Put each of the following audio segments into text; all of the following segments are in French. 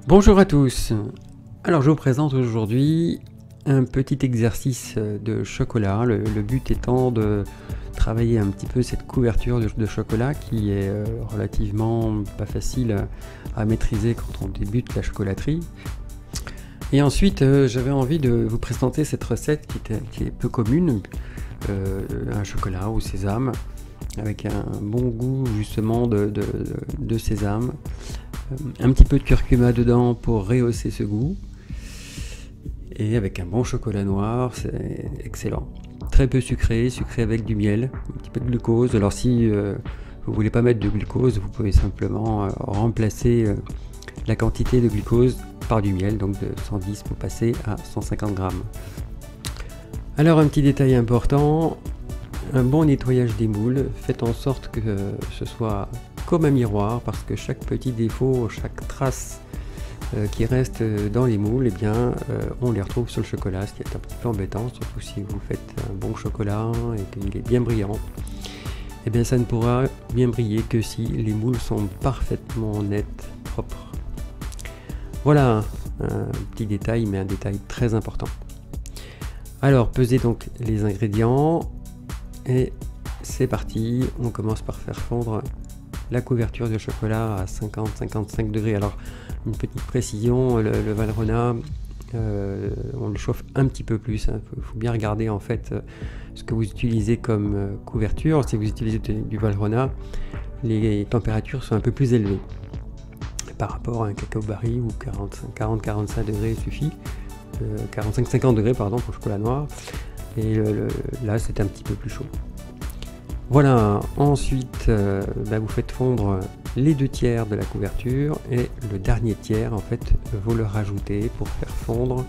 Bonjour à tous. Alors je vous présente aujourd'hui un petit exercice de chocolat. Le but étant de travailler un petit peu cette couverture de chocolat qui est relativement pas facile à maîtriser quand on débute la chocolaterie. Et ensuite j'avais envie de vous présenter cette recette qui est peu commune, un chocolat au sésame avec un bon goût justement de sésame. Un petit peu de curcuma dedans pour rehausser ce goût, et avec un bon chocolat noir, c'est excellent. Très peu sucré avec du miel, un petit peu de glucose. Alors si vous voulez pas mettre de glucose, vous pouvez simplement remplacer la quantité de glucose par du miel, donc de 110 pour passer à 150 grammes. Alors un petit détail important, un bon nettoyage des moules. Faites en sorte que ce soit comme un miroir, parce que chaque petit défaut, chaque trace qui reste dans les moules, eh bien, on les retrouve sur le chocolat, ce qui est un petit peu embêtant, surtout si vous faites un bon chocolat et qu'il est bien brillant. Eh bien, ça ne pourra bien briller que si les moules sont parfaitement nets, propres. Voilà un petit détail, mais un détail très important. Alors, pesez donc les ingrédients et c'est parti. On commence par faire fondre la couverture de chocolat à 50-55 degrés. Alors une petite précision, le Valrhona, on le chauffe un petit peu plus. Il faut bien regarder en fait ce que vous utilisez comme couverture. Si vous utilisez du Valrhona, les températures sont un peu plus élevées par rapport à un cacao barry où 40-45 degrés suffit. 45-50 degrés pardon pour le chocolat noir. Et là c'est un petit peu plus chaud. Voilà, ensuite vous faites fondre les 2/3 de la couverture et le dernier tiers en fait vous le rajoutez pour faire fondre,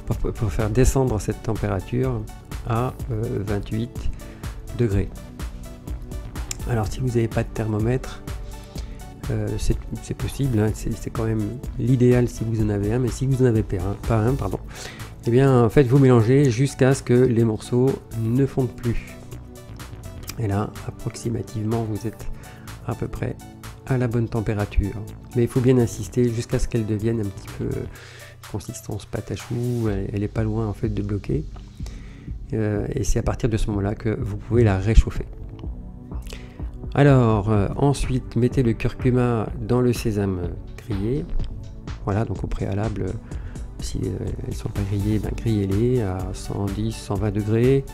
pour faire descendre cette température à 28 degrés. Alors si vous n'avez pas de thermomètre, c'est possible, hein, c'est quand même l'idéal si vous en avez un, mais si vous n'en avez pas un, et bien en fait vous mélangez jusqu'à ce que les morceaux ne fondent plus. Et là, approximativement, vous êtes à peu près à la bonne température. Mais il faut bien insister jusqu'à ce qu'elle devienne un petit peu consistance pâte à choux. Elle n'est pas loin en fait de bloquer. Et c'est à partir de ce moment-là que vous pouvez la réchauffer. Alors, ensuite, mettez le curcuma dans le sésame grillé. Voilà, donc au préalable, si elles ne sont pas grillées, grillez-les à 110-120 degrés.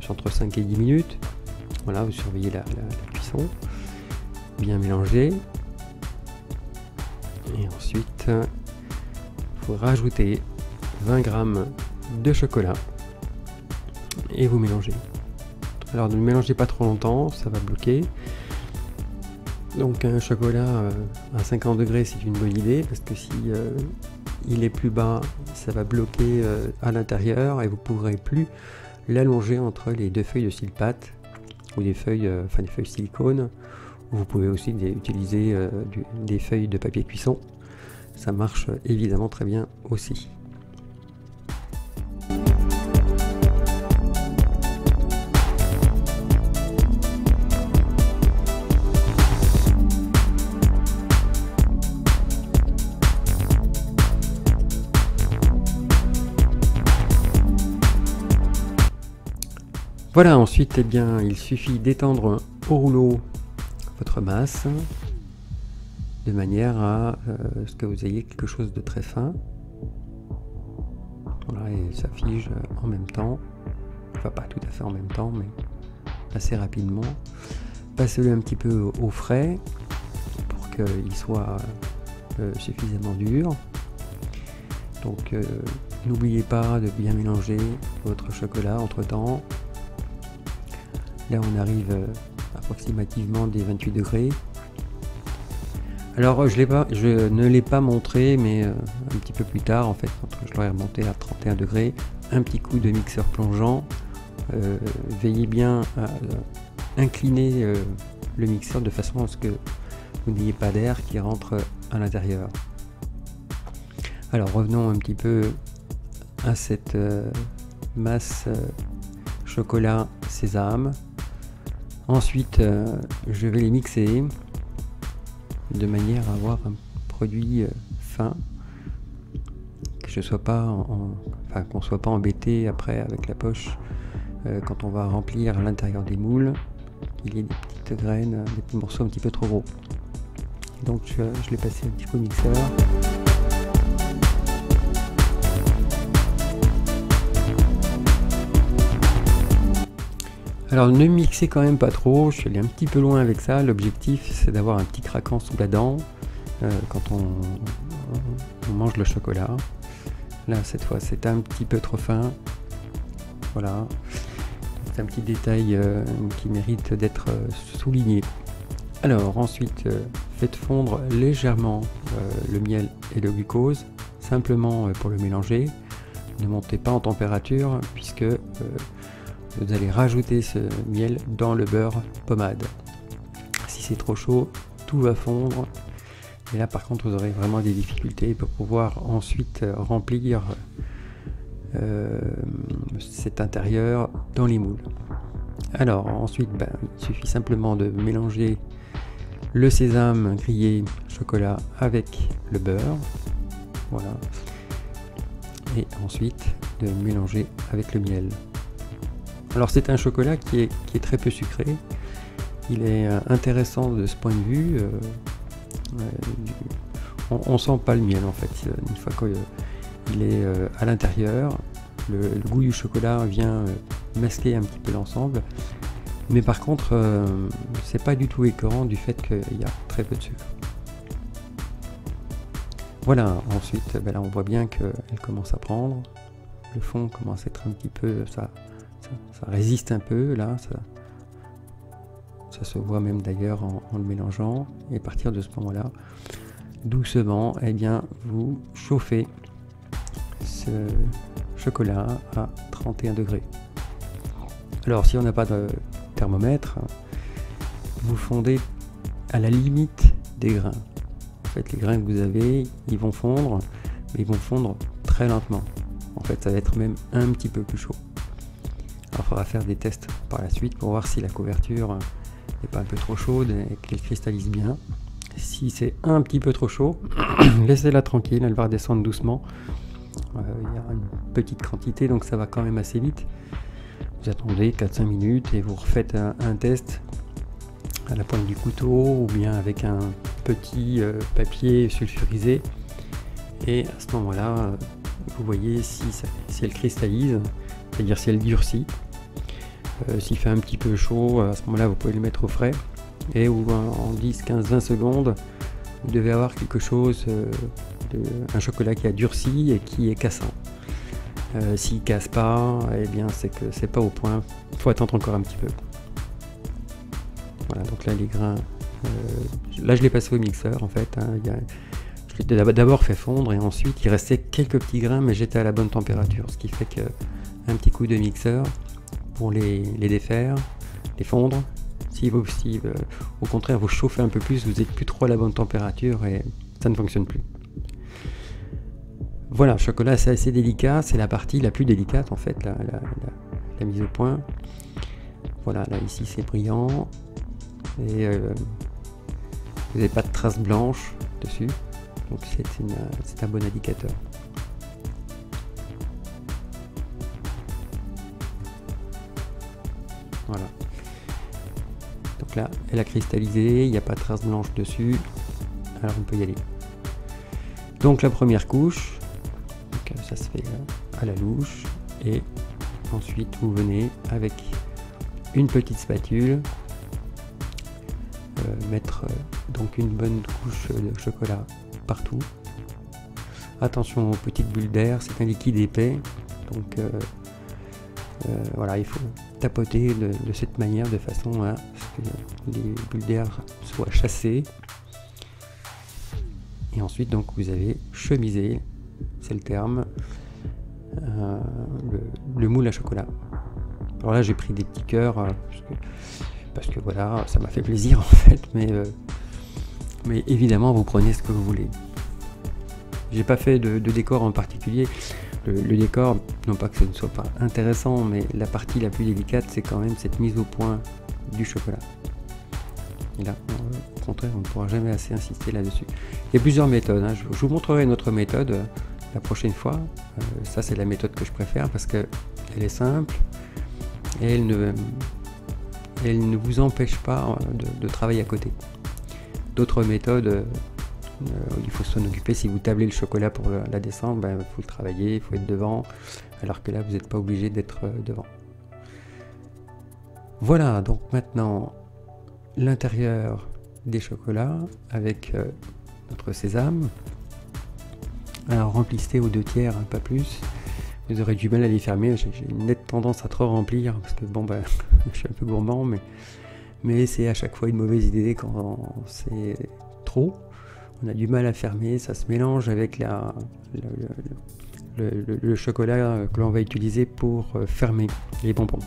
Entre 5 et 10 minutes. Voilà, vous surveillez la cuisson, bien mélanger. Et ensuite, il faut rajouter 20 g de chocolat et vous mélangez. Alors ne mélangez pas trop longtemps, ça va bloquer. Donc un chocolat à 50 degrés, c'est une bonne idée, parce que si il est plus bas, ça va bloquer à l'intérieur et vous ne pourrez plus l'allonger entre les deux feuilles de silpate ou des feuilles, des feuilles silicone. Vous pouvez aussi utiliser des feuilles de papier cuisson. Ça marche évidemment très bien aussi. Voilà, ensuite eh bien, il suffit d'étendre au rouleau votre masse de manière à ce que vous ayez quelque chose de très fin. Voilà, et ça fige en même temps, enfin pas tout à fait en même temps, mais assez rapidement. Passez-le un petit peu au frais pour qu'il soit suffisamment dur. Donc n'oubliez pas de bien mélanger votre chocolat entre temps. Là on arrive approximativement des 28 degrés. Alors je ne l'ai pas montré, mais un petit peu plus tard en fait, quand je l'aurai remonté à 31 degrés, un petit coup de mixeur plongeant. Veillez bien à incliner le mixeur de façon à ce que vous n'ayez pas d'air qui rentre à l'intérieur. Alors revenons un petit peu à cette masse chocolat sésame. Ensuite, je vais les mixer de manière à avoir un produit fin, que je sois pas enfin qu'on soit pas embêté après avec la poche quand on va remplir l'intérieur des moules, qu'il y ait des petites graines, des petits morceaux un petit peu trop gros. Donc je l'ai passé un petit peu au mixeur. Alors ne mixez quand même pas trop, je suis allé un petit peu loin avec ça. L'objectif c'est d'avoir un petit craquant sous la dent quand on mange le chocolat. Là cette fois c'est un petit peu trop fin. Voilà, c'est un petit détail qui mérite d'être souligné. Alors ensuite faites fondre légèrement le miel et le glucose, simplement pour le mélanger. Ne montez pas en température puisque vous allez rajouter ce miel dans le beurre pommade. Si c'est trop chaud, tout va fondre. Et là par contre vous aurez vraiment des difficultés pour pouvoir ensuite remplir cet intérieur dans les moules. Alors ensuite il suffit simplement de mélanger le sésame grillé chocolat avec le beurre. Voilà. Et ensuite de mélanger avec le miel. Alors c'est un chocolat qui est très peu sucré, il est intéressant de ce point de vue, on sent pas le miel en fait, une fois qu'il est à l'intérieur, le goût du chocolat vient masquer un petit peu l'ensemble, mais par contre c'est pas du tout écœurant du fait qu'il y a très peu de sucre. Voilà, ensuite là on voit bien qu'elle commence à prendre, le fond commence à être un petit peu, ça résiste un peu là, ça se voit même d'ailleurs en le mélangeant, et à partir de ce moment là doucement bien vous chauffez ce chocolat à 31 degrés. Alors si on n'a pas de thermomètre, vous fondez à la limite des grains. En fait les grains que vous avez ils vont fondre, mais ils vont fondre très lentement. En fait ça va être même un petit peu plus chaud. Alors, il faudra faire des tests par la suite pour voir si la couverture n'est pas un peu trop chaude et qu'elle cristallise bien. Si c'est un petit peu trop chaud, laissez-la tranquille, elle va redescendre doucement. Il y a une petite quantité donc ça va quand même assez vite. Vous attendez 4-5 minutes et vous refaites un test à la pointe du couteau ou bien avec un petit papier sulfurisé. Et à ce moment-là, vous voyez si elle cristallise. C'est-à-dire si elle durcit. S'il fait un petit peu chaud, à ce moment-là vous pouvez le mettre au frais et en 10, 15, 20 secondes vous devez avoir quelque chose, un chocolat qui a durci et qui est cassant. S'il casse pas, eh bien c'est que c'est pas au point, il faut attendre encore un petit peu. Voilà, donc là les grains, là je l'ai passé au mixeur en fait, je l'ai d'abord fait fondre et ensuite il restait quelques petits grains mais j'étais à la bonne température, ce qui fait que un petit coup de mixeur pour les défaire, les fondre. Si au contraire vous chauffez un peu plus, vous n'êtes plus trop à la bonne température et ça ne fonctionne plus. Voilà, le chocolat c'est assez délicat, c'est la partie la plus délicate en fait, la mise au point. Voilà, là ici c'est brillant et vous n'avez pas de traces blanches dessus, donc c'est un bon indicateur. Voilà. Donc là, elle a cristallisé, il n'y a pas de traces blanches dessus, alors on peut y aller. Donc la première couche, donc ça se fait à la louche, et ensuite vous venez avec une petite spatule mettre donc une bonne couche de chocolat partout. Attention aux petites bulles d'air, c'est un liquide épais, donc voilà, il faut tapoter de cette manière de façon à ce que les bulles d'air soient chassées. Et ensuite donc vous avez chemisé, c'est le terme, le moule à chocolat. Alors là j'ai pris des petits cœurs parce que voilà, ça m'a fait plaisir en fait, mais évidemment vous prenez ce que vous voulez. J'ai pas fait de décor en particulier. Le décor, non pas que ce ne soit pas intéressant, mais la partie la plus délicate, c'est quand même cette mise au point du chocolat. Et là, au contraire, on ne pourra jamais assez insister là-dessus. Il y a plusieurs méthodes, hein. Je vous montrerai une autre méthode la prochaine fois. Ça, c'est la méthode que je préfère parce qu'elle est simple et elle ne vous empêche pas de travailler à côté. D'autres méthodes, il faut s'en occuper. Si vous tablez le chocolat pour la descente, il faut le travailler, il faut être devant, alors que là, vous n'êtes pas obligé d'être devant. Voilà, donc maintenant, l'intérieur des chocolats avec notre sésame. Alors remplissez aux 2/3, pas plus. Vous aurez du mal à les fermer. J'ai une nette tendance à trop remplir parce que bon je suis un peu gourmand, mais c'est à chaque fois une mauvaise idée quand c'est trop. On a du mal à fermer, ça se mélange avec le chocolat que l'on va utiliser pour fermer les bonbons.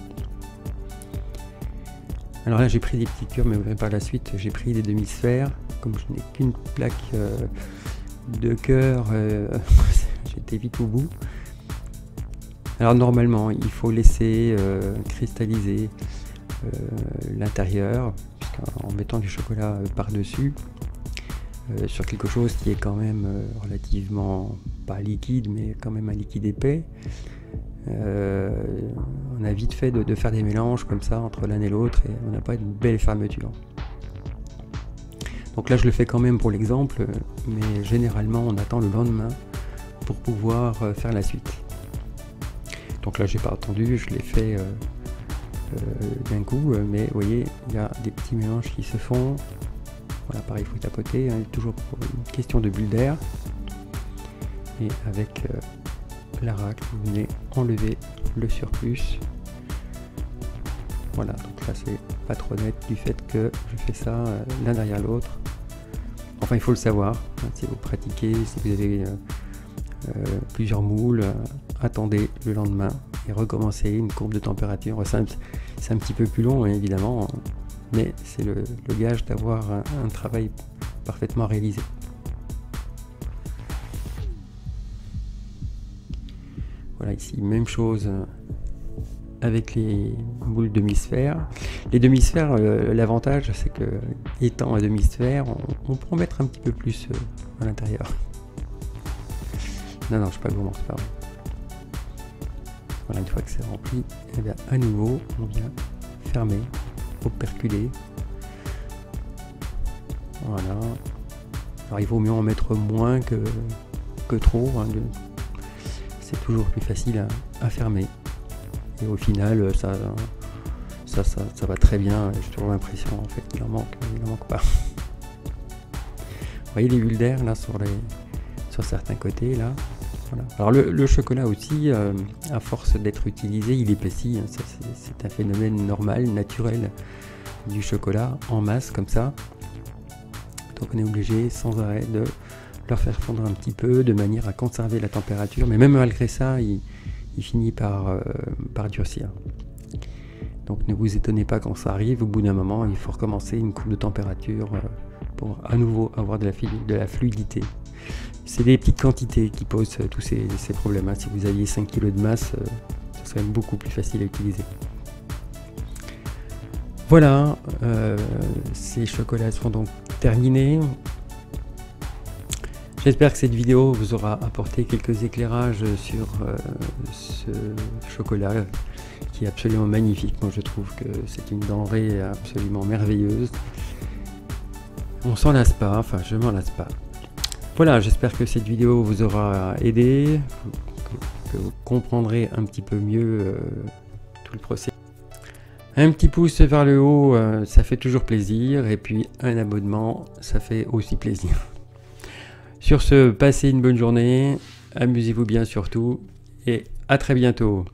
Alors là j'ai pris des petites cures, mais par la suite j'ai pris des demi-sphères. Comme je n'ai qu'une plaque de cœur, j'étais vite au bout. Alors normalement il faut laisser cristalliser l'intérieur en mettant du chocolat par-dessus sur quelque chose qui est quand même relativement pas liquide, mais quand même un liquide épais. On a vite fait de faire des mélanges comme ça entre l'un et l'autre et on n'a pas une belle fermeture. Donc là je le fais quand même pour l'exemple, mais généralement on attend le lendemain pour pouvoir faire la suite. Donc là j'ai pas attendu, je l'ai fait d'un coup, mais vous voyez il y a des petits mélanges qui se font. Voilà, pareil, il faut tapoter, hein, toujours pour une question de bulle d'air. Et avec la racle, vous venez enlever le surplus. Voilà, donc là c'est pas trop net du fait que je fais ça l'un derrière l'autre. Enfin, il faut le savoir, hein, si vous pratiquez, si vous avez plusieurs moules, attendez le lendemain et recommencez une courbe de température. C'est un petit peu plus long, hein, évidemment, mais c'est le gage d'avoir un travail parfaitement réalisé. Voilà, ici, même chose avec les boules demi-sphères. Les demi-sphères, l'avantage, c'est que étant à demi-sphère, on peut en mettre un petit peu plus à l'intérieur. Non, je suis pas gourmand, c'est pas vrai. Voilà, une fois que c'est rempli, et bien à nouveau, on vient fermer, operculer. Voilà. Alors il vaut mieux en mettre moins que trop. Hein, c'est toujours plus facile à fermer. Et au final, ça va très bien. J'ai toujours l'impression en fait qu'il en manque pas. Vous voyez les bulles d'air là sur certains côtés là. Voilà. Alors le chocolat aussi, à force d'être utilisé, il épaissit. Hein, c'est un phénomène normal, naturel du chocolat en masse comme ça. Donc on est obligé sans arrêt de leur faire fondre un petit peu de manière à conserver la température. Mais même malgré ça, il finit par durcir. Donc ne vous étonnez pas quand ça arrive. Au bout d'un moment, il faut recommencer une courbe de température pour à nouveau avoir de la fluidité. C'est des petites quantités qui posent tous ces problèmes. Hein. Si vous aviez 5 kg de masse, ce serait beaucoup plus facile à utiliser. Voilà, ces chocolats sont donc terminés. J'espère que cette vidéo vous aura apporté quelques éclairages sur ce chocolat qui est absolument magnifique. Moi je trouve que c'est une denrée absolument merveilleuse. On s'en lasse pas, enfin je m'en lasse pas. Voilà, j'espère que cette vidéo vous aura aidé, que vous comprendrez un petit peu mieux tout le processus. Un petit pouce vers le haut, ça fait toujours plaisir, et puis un abonnement, ça fait aussi plaisir. Sur ce, passez une bonne journée, amusez-vous bien surtout, et à très bientôt.